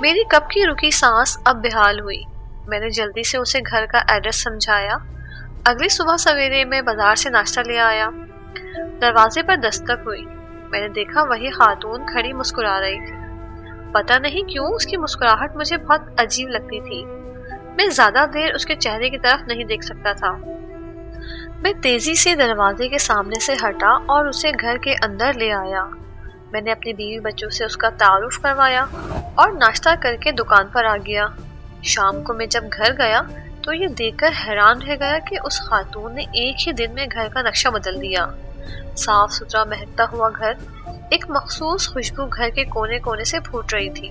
میری کب کی رکی سانس اب بحال ہوئی۔ میں نے جلدی سے اسے گھر کا ایڈریس سمجھایا۔ اگلی صبح سویرے میں بازار سے ناشتہ لے آیا۔ دروازے پر دستک ہوئی۔ میں نے دیکھا وہی خاتون کھڑی مسکرا رہی تھی۔ پتہ نہیں کیوں اس کی مسکراہٹ مجھے بہت عجیب لگتی تھی۔ میں زیادہ دیر اس کے چہرے کی طرف نہیں دیکھ سکتا تھا۔ میں تیزی سے دروازے کے سامنے سے ہٹا اور اسے گھر کے اندر لے آیا۔ میں نے اپنی بیوی بچوں سے اس کا تعارف کروایا اور ناشتہ کر کے دکان پر آ گیا۔ شام کو میں جب گھر گیا تو یہ دیکھ کر حیران رہ گیا کہ اس خاتون نے ایک ہی دن میں گھر کا نقشہ بدل دیا۔ صاف ستھرا مہکتا ہوا گھر، ایک مخصوص خوشبو گھر کے کونے کونے سے پھوٹ رہی تھی۔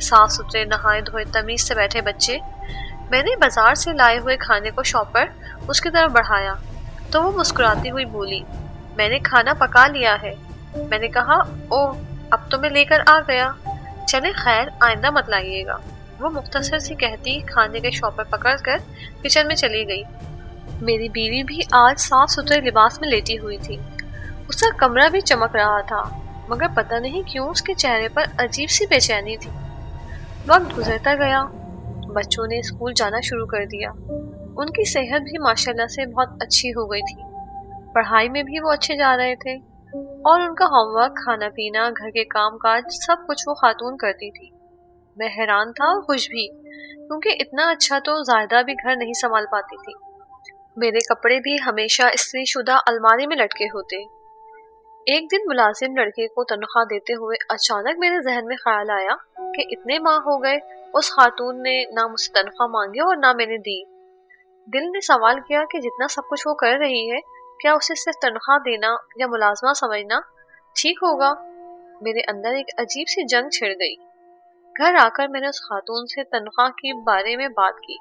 صاف ستھرے نہائے دھوئے تمیز سے بیٹھے بچے۔ میں نے بازار سے لائے ہوئے کھانے کو شاپ پر اس کی طرف بڑھایا تو وہ مسکراتی ہوئی بولی، میں نے کھانا پکا لیا ہے۔ میں نے کہا، اوہ اب تو میں لے کر آ گیا، چلے خیر آئندہ مت لائیے گا۔ وہ مختصر سی کہتی کھانے کے شاپر پکڑ کر کچن میں چلی گئی۔ میری بیوی بھی آج صاف ستھرے لباس میں لیٹی ہوئی تھی۔ اس کا کمرہ بھی چمک رہا تھا، مگر پتہ نہیں کیوں اس کے چہرے پر عجیب سی بے چینی تھی۔ وقت گزرتا گیا، بچوں نے اسکول جانا شروع کر دیا۔ ان کی صحت بھی ماشاءاللہ سے بہت اچھی ہو گئی تھی۔ پڑھائی میں بھی وہ اچھے جا رہے تھے اور ان کا ہوم ورک، کھانا پینا، گھر کے کام کاج سب کچھ وہ خاتون کرتی تھی۔ میں حیران تھا اور خوش بھی، کیونکہ اتنا اچھا تو زاہدہ بھی گھر نہیں سنبھال پاتی تھی۔ میرے کپڑے بھی ہمیشہ استری شدہ الماری میں لٹکے ہوتے۔ ایک دن ملازم لڑکے کو تنخواہ دیتے ہوئے اچانک میرے ذہن میں خیال آیا کہ اتنے ماہ ہو گئے اس خاتون نے نہ مجھ سے تنخواہ مانگی اور نہ میں نے دی۔ دل نے سوال کیا کہ جتنا سب کچھ وہ کر رہی ہے، کیا اسے صرف تنخواہ دینا یا ملازمہ سمجھنا ٹھیک ہوگا؟ میرے اندر ایک عجیب سی جنگ چھڑ گئی۔ گھر آ کر میں نے اس خاتون سے تنخواہ کے بارے میں بات کی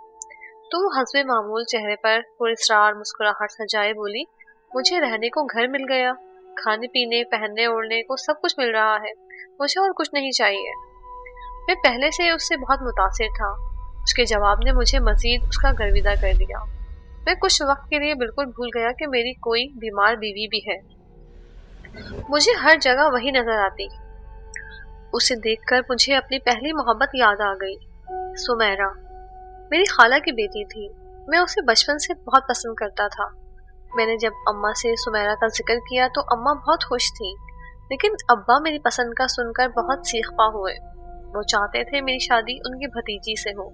تو وہ حسب معمول چہرے پر پراسرار مسکراہٹ سجائے بولی، مجھے رہنے کو گھر مل گیا، کھانے پینے پہننے اوڑھنے کو سب کچھ مل رہا ہے، مجھے اور کچھ نہیں چاہیے۔ میں پہلے سے اس سے بہت متاثر تھا۔ اس کے جواب نے مجھے مزید اس کا گرویدہ کر دیا۔ میں کچھ وقت کے لیے بالکل بھول گیا کہ میری کوئی بیمار بیوی بھی ہے۔ مجھے ہر جگہ وہی نظر آتی۔ اسے دیکھ کر مجھے اپنی پہلی محبت یاد آ گئی، سمیرہ، میری خالہ کی بیٹی تھی۔ میں اسے بچپن سے بہت پسند کرتا تھا۔ میں نے جب اماں سے سمیرہ کا ذکر کیا تو اماں بہت خوش تھی، لیکن ابا میری پسند کا سن کر بہت سیخ پا ہوئے۔ وہ چاہتے تھے میری شادی ان کی بھتیجی سے ہو۔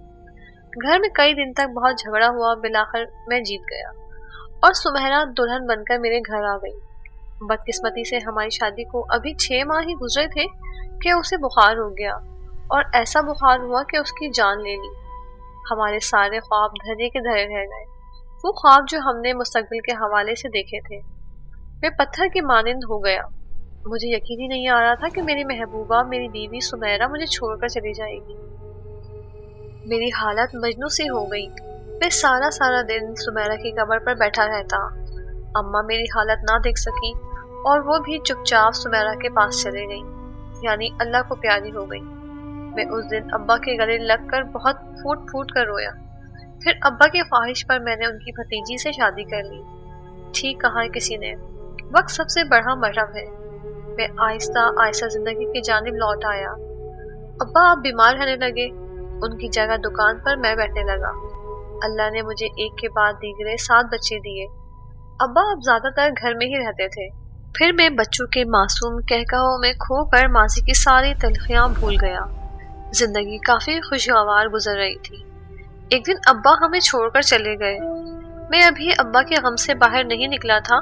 گھر میں کئی دن تک بہت جھگڑا ہوا، بالآخر میں جیت گیا اور سمیرہ دلہن بن کر میرے گھر آ گئی۔ بدقسمتی سے ہماری شادی کو ابھی 6 ماہ ہی گزرے تھے کہ اسے بخار ہو گیا، اور ایسا بخار ہوا کہ اس کی جان لے لی۔ ہمارے سارے خواب دھرے کے دھرے رہ گئے، وہ خواب جو ہم نے مستقبل کے حوالے سے دیکھے تھے۔ میں پتھر کے مانند ہو گیا۔ مجھے یقین ہی نہیں آ رہا تھا کہ میری محبوبہ، میری بیوی سمیرہ مجھے چھوڑ کر چلی جائے گی۔ میری حالت مجنوں سی ہو گئی۔ میں سارا دن سمیرہ کی قبر پر بیٹھا رہتا۔ اماں میری حالت نہ دیکھ سکی اور وہ بھی چپ چاپ سمیرہ کے پاس چلے گئی، یعنی اللہ کو پیاری ہو گئی۔ میں اس دن ابا کے گلے لگ کر بہت پھوٹ پھوٹ کر رویا۔ پھر ابا کی خواہش پر میں نے ان کی بھتیجی سے شادی کر لی۔ ٹھیک کہا کسی نے، وقت سب سے بڑا مرہم ہے۔ میں آہستہ زندگی کی جانب لوٹ آیا۔ ابا آپ بیمار رہنے لگے، ان کی جگہ دکان پر میں بیٹھنے لگا۔ اللہ نے مجھے ایک کے بعد دیگرے 7 بچے دیے۔ ابا اب زیادہ تر گھر میں ہی رہتے تھے۔ پھر میں بچوں کے معصوم کہکہوں میں کھو کر ماضی کی ساری تلخیاں بھول گیا۔ زندگی کافی خوشگوار گزر رہی تھی۔ ایک دن ابا ہمیں چھوڑ کر چلے گئے۔ میں ابھی ابا کے غم سے باہر نہیں نکلا تھا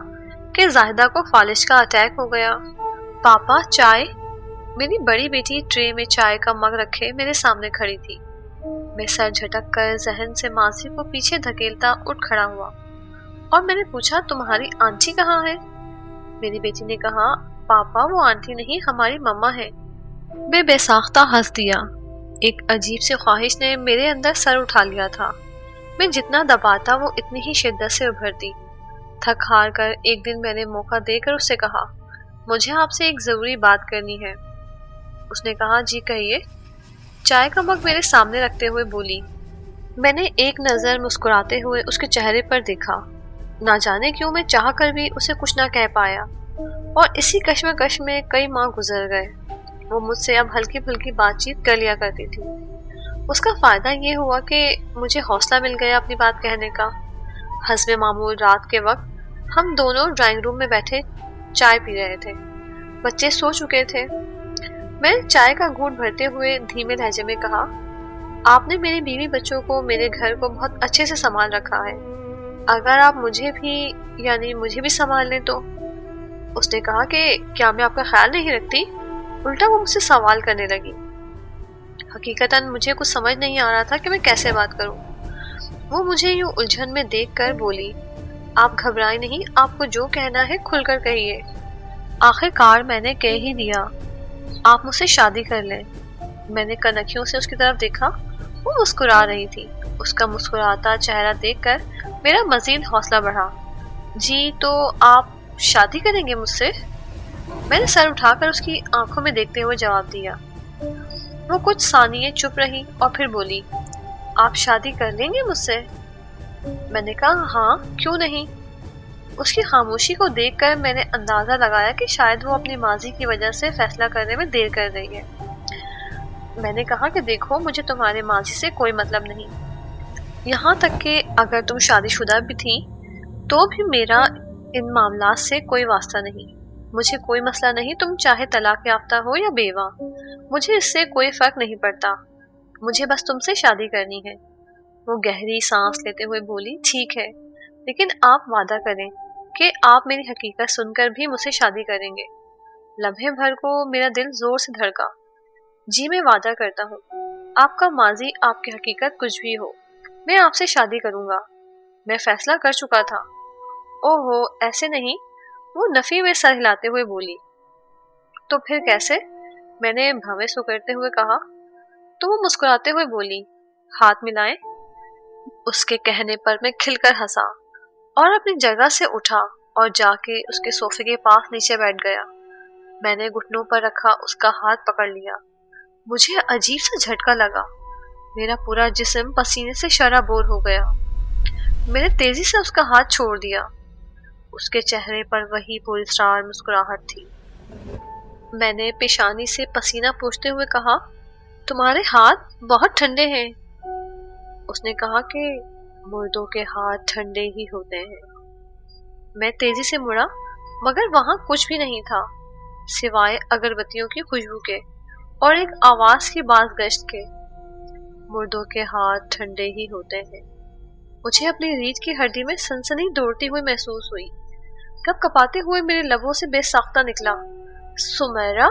کہ زاہدہ کو فالج کا اٹیک ہو گیا۔ پاپا چائے؟ میری بڑی بیٹی ٹرے میں چائے کا مگ رکھے میرے سامنے کھڑی تھی۔ میں سر جھٹک کر ذہن سے ماضی کو پیچھے دھکیلتا اٹھ کھڑا ہوا اور میں نے پوچھا، تمہاری آنٹی کہاں ہے؟ میری بیٹی نے کہا، پاپا وہ آنٹی نہیں، ہماری مما ہے۔ میں بے ساختہ ہنس دیا۔ ایک عجیب سی خواہش نے میرے اندر سر اٹھا لیا تھا۔ میں جتنا دباتا وہ اتنی ہی شدت سے ابھرتی۔ تھک ہار کر ایک دن میں نے موقع دے کر اس سے کہا، مجھے آپ سے ایک ضروری بات کرنی ہے۔ اس نے کہا، جی کہیے۔ چائے کا مگ میرے سامنے رکھتے ہوئے بولی۔ میں نے ایک نظر مسکراتے ہوئے اس کے چہرے پر دیکھا۔ نہ جانے کیوں میں چاہ کر بھی اسے کچھ نہ کہہ پایا، اور اسی کشمکش میں کئی ماہ گزر گئے۔ وہ مجھ سے اب ہلکی پھلکی بات چیت کر لیا کرتی تھی۔ اس کا فائدہ یہ ہوا کہ مجھے حوصلہ مل گیا اپنی بات کہنے کا۔ حسب معمول رات کے وقت ہم دونوں ڈرائنگ روم میں بیٹھے چائے پی رہے تھے۔ بچے سو چکے تھے۔ میں نے چائے کا گھونٹ بھرتے ہوئے دھیمے لہجے میں کہا، آپ نے میری بیوی بچوں کو، میرے گھر کو بہت اچھے سے سنبھال رکھا ہے، اگر آپ مجھے بھی سنبھال لیں تو۔ اس نے کہا کہ کیا میں آپ کا خیال نہیں رکھتی؟ الٹا وہ مجھ سے سوال کرنے لگی۔ حقیقتاً مجھے کچھ سمجھ نہیں آ رہا تھا کہ میں کیسے بات کروں۔ وہ مجھے یوں الجھن میں دیکھ کر بولی، آپ گھبرائیں نہیں، آپ کو جو کہنا ہے کھل کر کہیے۔ آخر کار میں نے کہہ ہی دیا، آپ مجھ سے شادی کر لیں۔ میں نے کنکھیوں سے اس کی طرف دیکھا، وہ مسکرا رہی تھی۔ اس کا مسکراتا چہرہ دیکھ کر میرا مزید حوصلہ بڑھا۔ جی تو آپ شادی کریں گے مجھ سے؟ میں نے سر اٹھا کر اس کی آنکھوں میں دیکھتے ہوئے جواب دیا۔ وہ کچھ ثانیے چپ رہی اور پھر بولی، آپ شادی کر لیں گے مجھ سے؟ میں نے کہا ہاں، کیوں نہیں۔ اس کی خاموشی کو دیکھ کر میں نے اندازہ لگایا کہ شاید وہ اپنی ماضی کی وجہ سے فیصلہ کرنے میں دیر کر رہی ہے۔ میں نے کہا کہ دیکھو، مجھے تمہارے ماضی سے کوئی مطلب نہیں، یہاں تک کہ اگر تم شادی شدہ بھی تھی تو بھی میرا ان معاملات سے کوئی واسطہ نہیں۔ مجھے کوئی مسئلہ نہیں، تم چاہے طلاق یافتہ ہو یا بیوہ، مجھے اس سے کوئی فرق نہیں پڑتا، مجھے بس تم سے شادی کرنی ہے۔ وہ گہری سانس لیتے ہوئے بولی، ٹھیک ہے، لیکن آپ وعدہ کریں کہ آپ میری حقیقت سن کر بھی مجھ سے شادی کریں گے۔ لمحے بھر کو میرا دل زور سے دھڑکا۔ جی میں وعدہ کرتا ہوں، آپ کا ماضی، آپ کی حقیقت کچھ بھی ہو، میں آپ سے شادی کروں گا۔ میں فیصلہ کر چکا تھا۔ اوہو، ایسے نہیں، وہ نفی میں سر ہلاتے ہوئے بولی۔ تو پھر کیسے؟ میں نے بھویں سو کرتے ہوئے کہا۔ تو وہ مسکراتے ہوئے بولی، ہاتھ ملائیں۔ اس کے کہنے پر میں کھل کر ہنسا اور اپنی جگہ سے اٹھا اور جا کے اس کے صوفے کے پاس نیچے بیٹھ گیا۔ میں نے گھٹنوں پر رکھا اس کا ہاتھ پکڑ لیا۔ مجھے عجیب سا جھٹکا لگا، میرا پورا جسم پسینے سے شرابور ہو گیا۔ میں نے تیزی سے اس کا ہاتھ چھوڑ دیا۔ اس کے چہرے پر وہی پراسرار مسکراہٹ تھی۔ میں نے پیشانی سے پسینہ پوچھتے ہوئے کہا، تمہارے ہاتھ بہت ٹھنڈے ہیں۔ اس نے کہا کہ مردوں کے ہاتھ ٹھنڈے ہی ہوتے ہیں۔ میں تیزی سے مڑا، مگر وہاں کچھ بھی نہیں تھا سوائے اگربتیوں کی خوشبو کے اور ایک آواز کی باز گشت کے۔ مردوں کے ہاتھ ٹھنڈے ہی ہوتے ہیں۔ مجھے اپنی ریڑھ کی ہڈی میں سنسنی دوڑتی ہوئی محسوس ہوئی۔ کپ کپاتے ہوئے میرے لبوں سے بے ساختہ نکلا، سمیرا۔